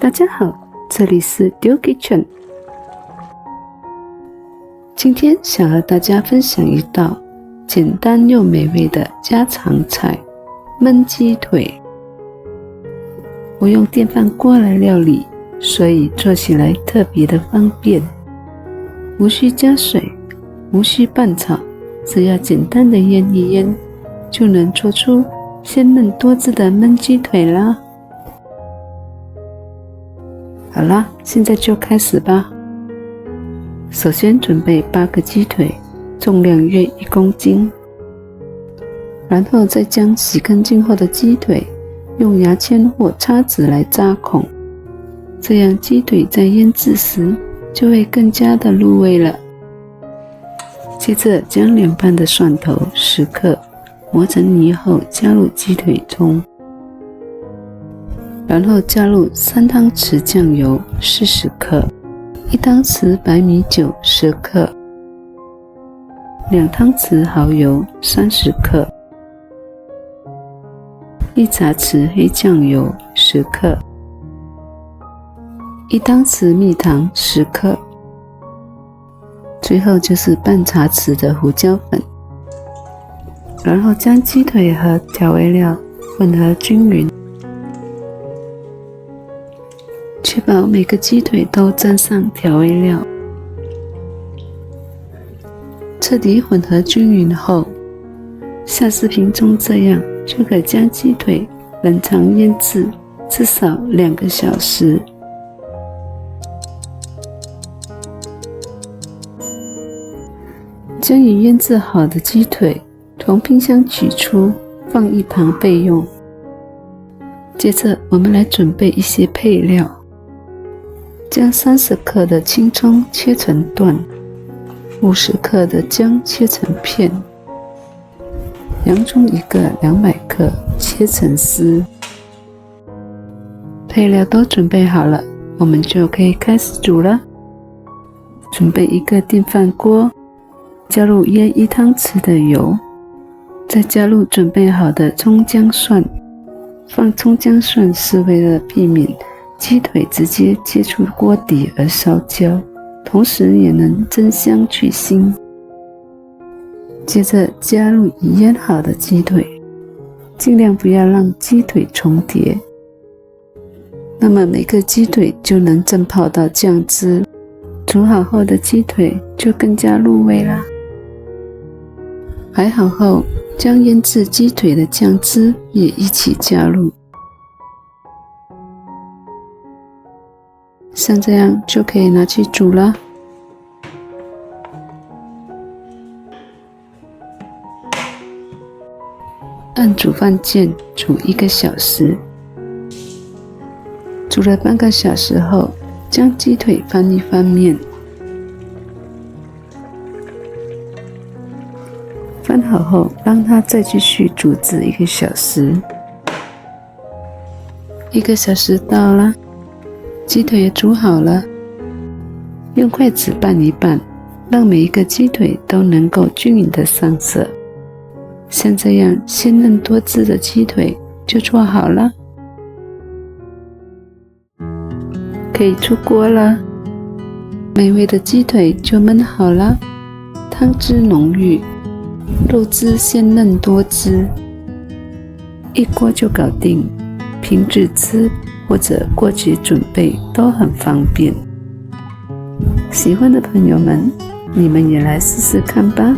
大家好，这里是丢 Kitchen。今天想和大家分享一道简单又美味的家常菜——焖鸡腿。我用电饭锅来料理，所以做起来特别的方便，无需加水，无需拌炒，只要简单的腌一腌，就能做出鲜嫩多汁的焖鸡腿啦。好啦，现在就开始吧。首先准备8个鸡腿，重量约1公斤。然后再将洗干净后的鸡腿用牙签或叉子来扎孔，这样鸡腿在腌制时就会更加的入味了。接着将凉拌的蒜头10克磨成泥后加入鸡腿中，然后加入3汤匙酱油40克，1汤匙白米酒10克，2汤匙蚝油30克，1茶匙黑酱油10克，1汤匙蜜糖10克，最后就是半茶匙的胡椒粉。然后将鸡腿和调味料混合均匀，确保每个鸡腿都沾上调味料。彻底混合均匀后，像视频中这样就可将鸡腿冷藏腌制至少2个小时。将已腌制好的鸡腿从冰箱取出，放一旁备用。接着我们来准备一些配料，将30克的青葱切成段，50克的姜切成片，洋葱1个200克切成丝。配料都准备好了，我们就可以开始煮了。准备一个电饭锅，加入约1汤匙的油，再加入准备好的葱姜蒜。放葱姜蒜是为了避免鸡腿直接接触锅底而烧焦，同时也能增香去腥。接着加入已腌好的鸡腿，尽量不要让鸡腿重叠，那么每个鸡腿就能浸泡到酱汁，煮好后的鸡腿就更加入味啦。摆好后，将腌制鸡腿的酱汁也一起加入，像这样就可以拿去煮了。按煮饭键煮1个小时，煮了半个小时后，将鸡腿翻一翻面，翻好后让它再继续煮至1个小时。1个小时到了，鸡腿也煮好了，用筷子拌一拌，让每一个鸡腿都能够均匀的上色。像这样鲜嫩多汁的鸡腿就做好了，可以出锅了。美味的鸡腿就焖好了，汤汁浓郁，肉质鲜嫩多汁，一锅就搞定。平日吃或者过节准备都很方便。喜欢的朋友们，你们也来试试看吧。